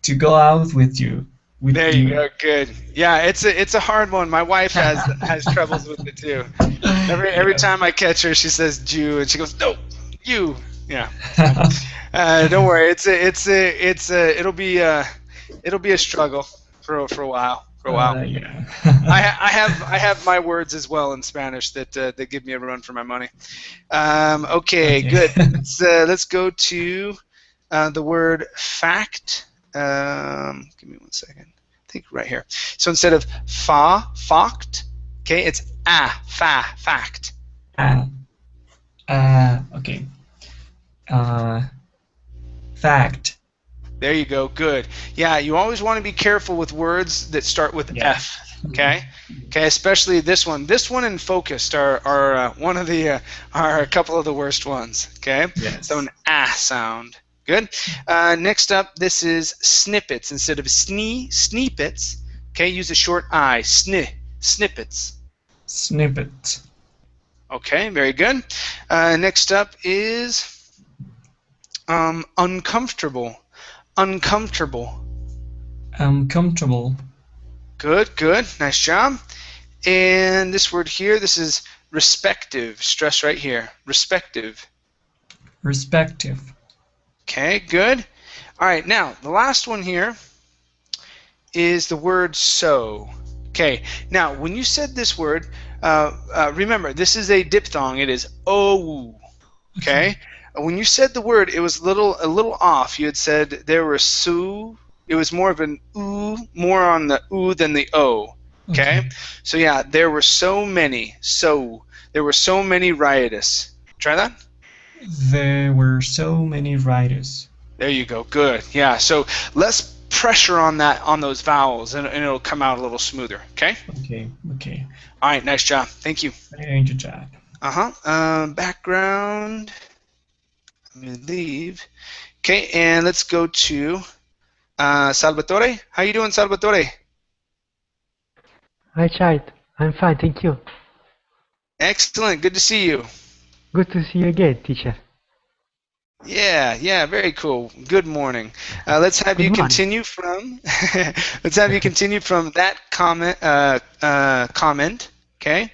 [SPEAKER 3] To go out with you.
[SPEAKER 1] There you go. Good. Yeah, it's a hard one. My wife has troubles with it too. Every time I catch her, she says "Jew" and she goes, "No, you." Yeah. Don't worry. It'll be a struggle for a while. Oh, wow.
[SPEAKER 3] Yeah.
[SPEAKER 1] I have my words as well in Spanish that that give me a run for my money. Okay,
[SPEAKER 3] Okay.
[SPEAKER 1] good. Let's go to the word fact. Give me one second. I think right here. So instead of fact, okay, it's fact.
[SPEAKER 3] Ah, okay. Uh, Fact.
[SPEAKER 1] There you go. Good. Yeah, you always want to be careful with words that start with
[SPEAKER 3] Yeah.
[SPEAKER 1] F. Okay. Okay. Especially this one. This one and focused are one of the are a couple of the worst ones. Okay.
[SPEAKER 3] Yes.
[SPEAKER 1] So an sound. Good. Next up, this is snippets instead of snippets. Okay. Use a short I. Snippets.
[SPEAKER 3] Snippet.
[SPEAKER 1] Okay. Very good. Next up is uncomfortable. Uncomfortable.
[SPEAKER 3] Comfortable.
[SPEAKER 1] Good, good. Nice job. And this word here, this is respective. Stress right here. Respective.
[SPEAKER 3] Respective.
[SPEAKER 1] Okay, good. All right, now the last one here is the word so. Okay, now when you said this word, remember this is a diphthong. It is oh. Okay. When you said the word, it was a little off. You had said there were su. It was more of an oo, more on the oo than the o. Okay. So yeah, there were so many. So there were so many riotous. Try that.
[SPEAKER 3] There were so many writers.
[SPEAKER 1] There you go. Good. Yeah. So less pressure on those vowels, and it'll come out a little smoother. Okay.
[SPEAKER 3] Okay. Okay.
[SPEAKER 1] All right. Nice job. Thank you.
[SPEAKER 3] Thank you, Chad.
[SPEAKER 1] Background. Let me leave. Okay, and let's go to Salvatore. How you doing, Salvatore?
[SPEAKER 9] Hi, Chad. I'm fine, thank you.
[SPEAKER 1] Excellent. Good to see you.
[SPEAKER 9] Good to see you again, teacher.
[SPEAKER 1] Yeah, very cool. Good morning. Let's have you continue from. Let's have you continue from that comment. Okay.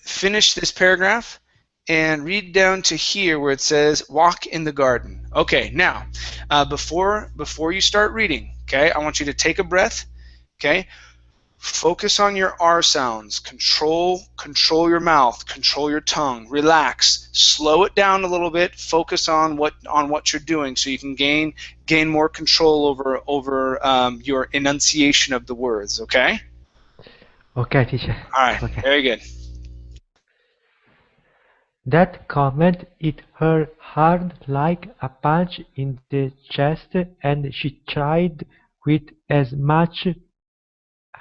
[SPEAKER 1] Finish this paragraph and read down to here where it says "walk in the garden." Okay. Now, before you start reading, okay, I want you to take a breath. Okay. Focus on your R sounds. Control your mouth. Control your tongue. Relax. Slow it down a little bit. Focus on what you're doing, so you can gain more control over your enunciation of the words. Okay.
[SPEAKER 9] Okay, teacher.
[SPEAKER 1] All right.
[SPEAKER 9] Okay.
[SPEAKER 1] Very good.
[SPEAKER 9] That comment hit her hard like a punch in the chest, and she tried with as much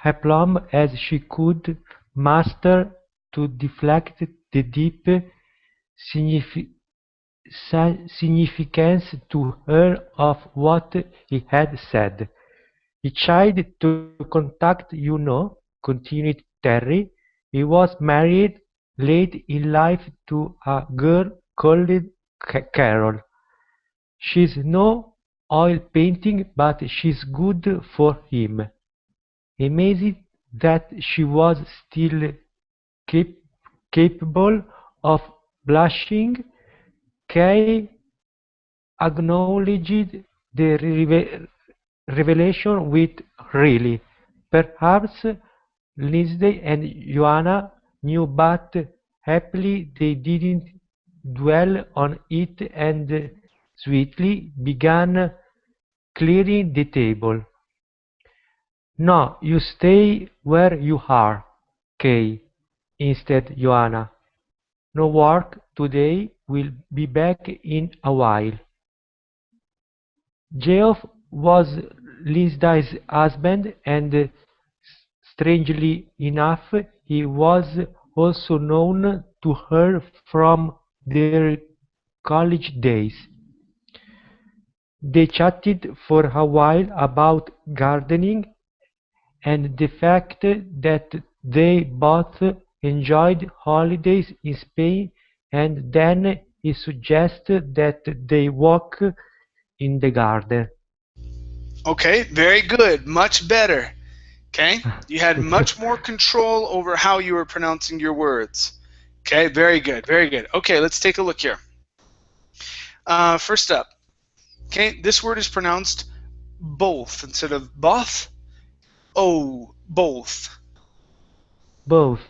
[SPEAKER 9] aplomb as she could muster to deflect the deep significance to her of what he had said. He tried to contact, continued Terry. He was married late in life to a girl called Carol. She's no oil painting, but she's good for him. Amazed that she was still capable of blushing, Kay acknowledged the revelation with really. Perhaps Lindsay and Joanna knew, but happily they didn't dwell on it and sweetly began clearing the table. No, you stay where you are, Kay, instead Joanna. No work today, we'll be back in a while. Geoff was Lindsay's husband, and strangely enough, he was also known to her from their college days. They chatted for a while about gardening and the fact that they both enjoyed holidays in Spain, and then he suggested that they walk in the garden.
[SPEAKER 1] Okay. Very good. Much better. Okay. You had much more control over how you were pronouncing your words. Okay. Very good. Very good. Okay. Let's take a look here. First up. Okay. This word is pronounced both instead of both. O, both.
[SPEAKER 9] both,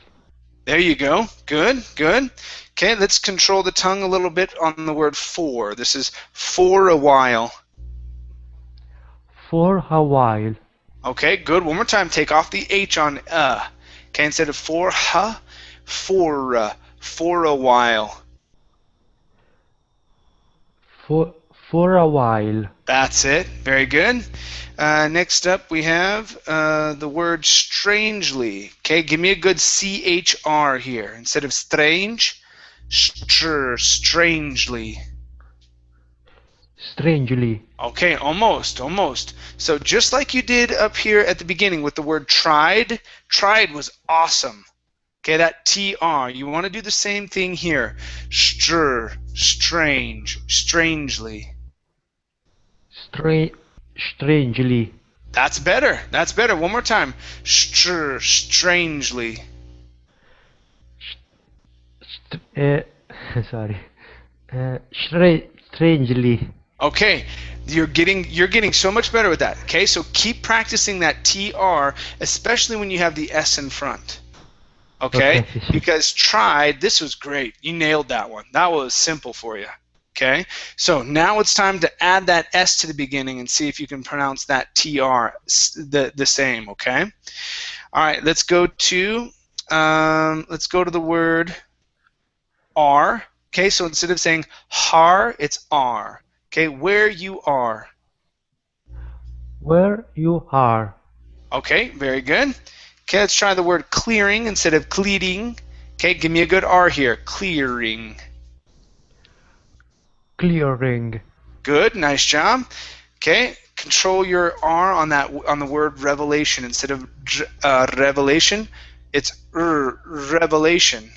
[SPEAKER 1] There you go. Good, good. Okay, let's control the tongue a little bit on the word for. This is for a while.
[SPEAKER 9] for a while,
[SPEAKER 1] Okay, good. One more time. Take off the H on Okay, instead of for for a while.
[SPEAKER 9] for a while,
[SPEAKER 1] That's it. Very good. Next up, we have the word strangely. Okay, give me a good CHR here. Instead of strange, strangely.
[SPEAKER 9] strangely,
[SPEAKER 1] Okay, almost, almost. So just like you did up here at the beginning with the word tried, tried was awesome. Okay, that TR. You want to do the same thing here. Strange, strangely.
[SPEAKER 9] stra- strangely,
[SPEAKER 1] That's better. That's better. One more time. Strangely.
[SPEAKER 9] st- sorry, strangely,
[SPEAKER 1] Okay, you're getting so much better with that. Okay, so keep practicing that TR, especially when you have the S in front. Okay,
[SPEAKER 9] okay, teacher.
[SPEAKER 1] because tried, this was great. You nailed that one. That was simple for you. Okay, so now it's time to add that S to the beginning and see if you can pronounce that TR the same. Okay. All right, let's go to the word are. Okay, so instead of saying har, it's are. Okay, where you are.
[SPEAKER 9] Where you are,
[SPEAKER 1] Okay, very good. Okay, let's try the word clearing instead of clearing. Okay, give me a good R here. Clearing.
[SPEAKER 9] clearing,
[SPEAKER 1] Good, nice job. Okay, control your R on the word revelation instead of revelation. It's revelation.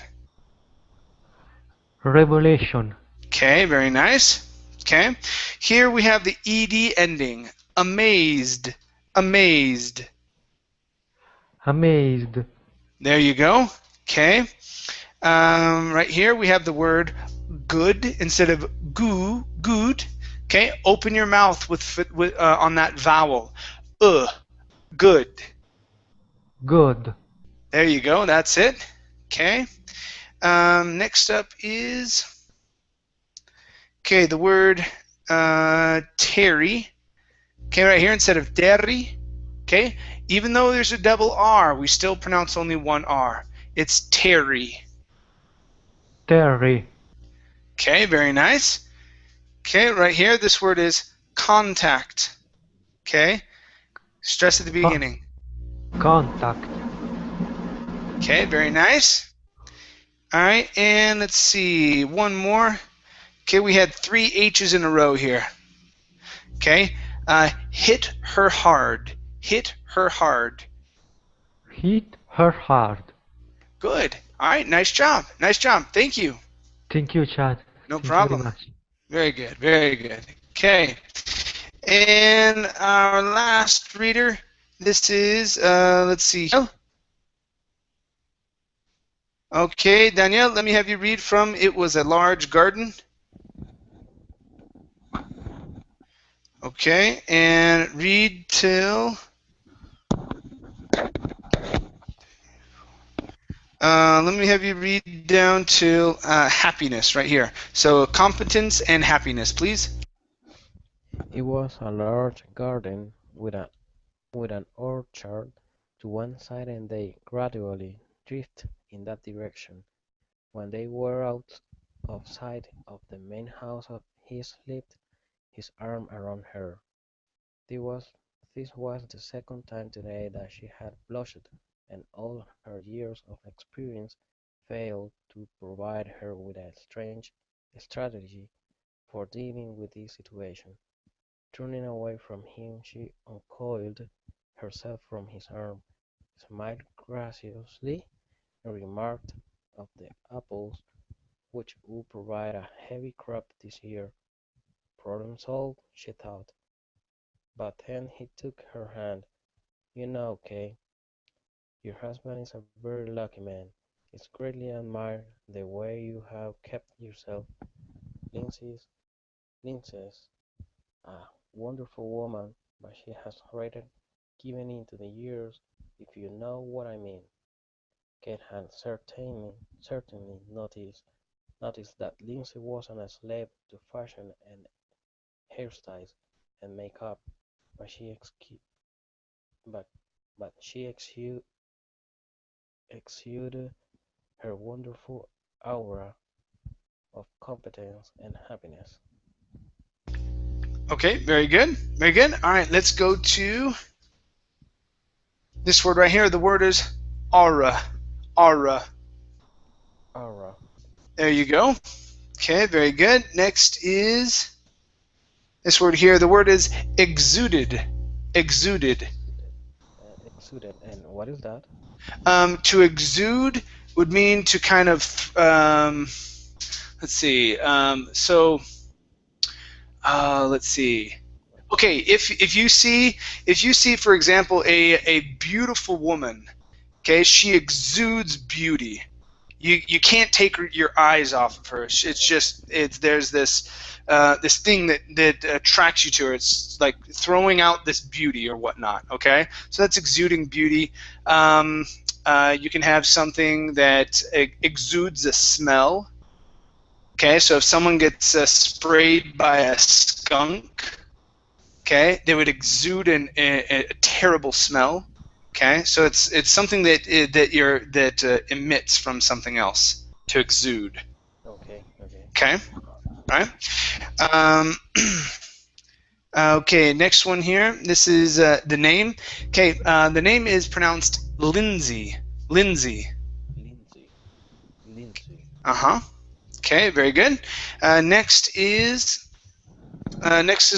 [SPEAKER 9] revelation,
[SPEAKER 1] Okay, very nice. Okay, here we have the ed ending. Amazed, amazed.
[SPEAKER 9] amazed,
[SPEAKER 1] There you go. Okay. Right here we have the word good instead of good. Okay, open your mouth with on that vowel. Good.
[SPEAKER 9] good,
[SPEAKER 1] There you go. That's it. Okay. Next up is the word Terry. Okay, right here instead of Terry. Okay, even though there's a double R, we still pronounce only one R. It's Terry.
[SPEAKER 9] Terry,
[SPEAKER 1] Okay, very nice. Okay, right here, this word is contact. Okay, stress at the
[SPEAKER 9] co-
[SPEAKER 1] beginning.
[SPEAKER 9] contact,
[SPEAKER 1] Okay, very nice. All right, and let's see, one more. Okay, we had 3 H's in a row here. Okay, hit her hard. Hit her hard.
[SPEAKER 9] hit her hard.
[SPEAKER 1] Good. All right, nice job. Nice job. Thank you.
[SPEAKER 9] Thank you, Chad.
[SPEAKER 1] No
[SPEAKER 9] Thank you very
[SPEAKER 1] problem.
[SPEAKER 9] much.
[SPEAKER 1] Very good. Very good. Okay, and our last reader. This is let's see. Okay, Danielle, let me have you read from It Was a Large Garden. Okay, and read till let me have you read down to happiness right here. So competence and happiness, please.
[SPEAKER 6] It was a large garden with an orchard to one side, and they gradually drifted in that direction. When they were out of sight of the main house, he slipped his arm around her. This was the second time today that she had blushed, and all her years of experience failed to provide her with a strange strategy for dealing with this situation. Turning away from him, she uncoiled herself from his arm, smiled graciously, and remarked of the apples, which would provide a heavy crop this year. Problem solved, she thought. But then he took her hand. You know, Kay, your husband is a very lucky man. It's greatly admired the way you have kept yourself. Lindsay's a wonderful woman, but she has rated given into the years, if you know what I mean. Kate had certainly noticed that Lindsay wasn't a slave to fashion and hairstyles and makeup, but but she exuded her wonderful aura of competence and happiness.
[SPEAKER 1] Okay, very good. Very good. All right, let's go to this word right here. The word is aura. Aura.
[SPEAKER 6] Aura.
[SPEAKER 1] There you go. Okay, very good. Next is this word here. The word is exuded. Exuded.
[SPEAKER 6] Exuded. And what is that?
[SPEAKER 1] To exude would mean to kind of let's see. Let's see. Okay, if you see for example a beautiful woman, okay, she exudes beauty. You can't take your eyes off of her. It's just there's this this thing that attracts you to her. It's like throwing out this beauty or whatnot. Okay, so that's exuding beauty. You can have something that exudes a smell. Okay, so if someone gets sprayed by a skunk, okay, they would exude a terrible smell. Okay, so it's something that emits from something else to exude.
[SPEAKER 6] Okay.
[SPEAKER 1] Okay, all right. Um, okay, next one here. This is the name. Okay, the name is pronounced Lindsay. Lindsay.
[SPEAKER 6] Lindsay.
[SPEAKER 1] Okay, very good. Next is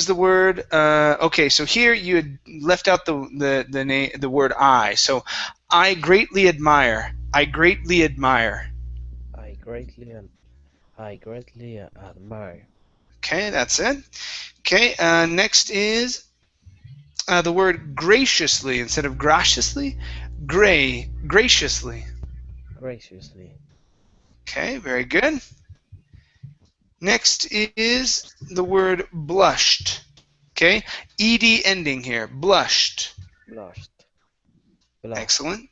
[SPEAKER 1] the word. Okay, so here you had left out the word I. So I greatly admire. I greatly admire.
[SPEAKER 6] I greatly admire.
[SPEAKER 1] Okay, that's it. Okay, next is the word graciously instead of graciously. Graciously.
[SPEAKER 6] Graciously.
[SPEAKER 1] Okay, very good. Next is the word blushed. Okay, ed ending here. Blushed.
[SPEAKER 6] Blushed.
[SPEAKER 1] Excellent.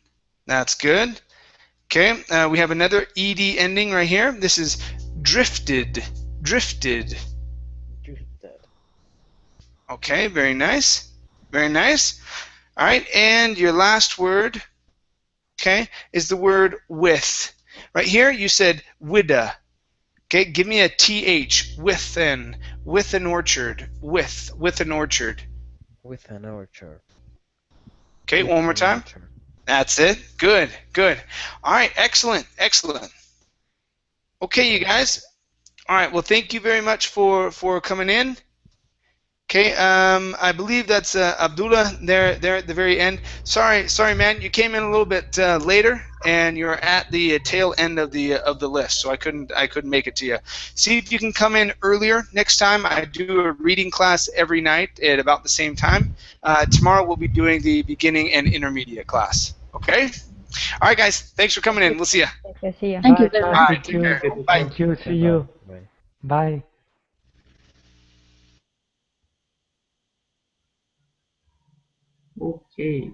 [SPEAKER 1] That's good. Okay, we have another ed ending right here. This is drifted. Drifted.
[SPEAKER 6] Drifted.
[SPEAKER 1] Okay, very nice. Very nice. All right, and your last word, okay, is the word with. Right here, you said widda. Okay, give me a th with an orchard. With an orchard.
[SPEAKER 6] With an orchard.
[SPEAKER 1] Okay,
[SPEAKER 6] With
[SPEAKER 1] one more
[SPEAKER 6] an
[SPEAKER 1] time.
[SPEAKER 6] orchard.
[SPEAKER 1] That's it. Good, good. All right, excellent, excellent. Okay, you guys. All right, well, thank you very much for coming in. Okay, I believe that's Abdullah there at the very end. Sorry, man, you came in a little bit later, and you're at the tail end of the list, so I couldn't make it to you. See if you can come in earlier next time. I do a reading class every night at about the same time. Tomorrow we'll be doing the beginning and intermediate class. Okay. All right, guys. Thanks for coming in. We'll see you.
[SPEAKER 4] See ya.
[SPEAKER 2] Thank you
[SPEAKER 9] Bye,
[SPEAKER 2] very
[SPEAKER 9] guys.
[SPEAKER 2] much.
[SPEAKER 1] All right.
[SPEAKER 9] Thank
[SPEAKER 1] Take
[SPEAKER 9] you.
[SPEAKER 1] care. Bye.
[SPEAKER 9] Thank you. See
[SPEAKER 6] Bye.
[SPEAKER 9] you.
[SPEAKER 6] Bye.
[SPEAKER 9] Bye.
[SPEAKER 7] Okay.